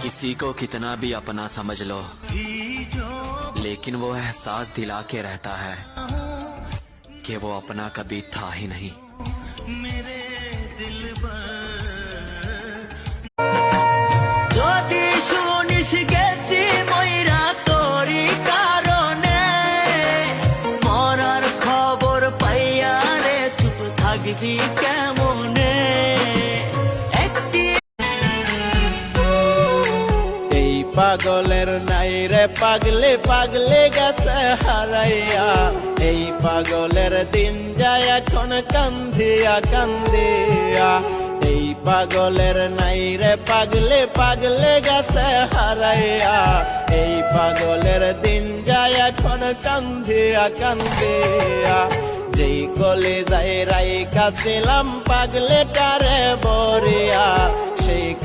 किसी को कितना भी अपना समझ लो, लेकिन वो एहसास दिला के रहता है कि वो अपना कभी था ही नहीं। मेरे दिल যদি শুনিস গেছি ময়রা তোরি কারণে, মরার খবর পাইয়া রে চুপ থাকবি কেমনে? এই পাগলের নাই রে পাগলে পাগলে গেছে হারাইয়া, এই পাগলের দিন যায় এখন কান্দিয়া কান্দিয়া। এই পাগলের নাই রে পাগলে পাগলে গেছে হারাইয়া, এই পাগলের দিন যায় এখন কান্দিয়া কান্দিয়া। যেই কলে যাই রাই কাছিলাম পাগলে টারে বরিয়া, সেই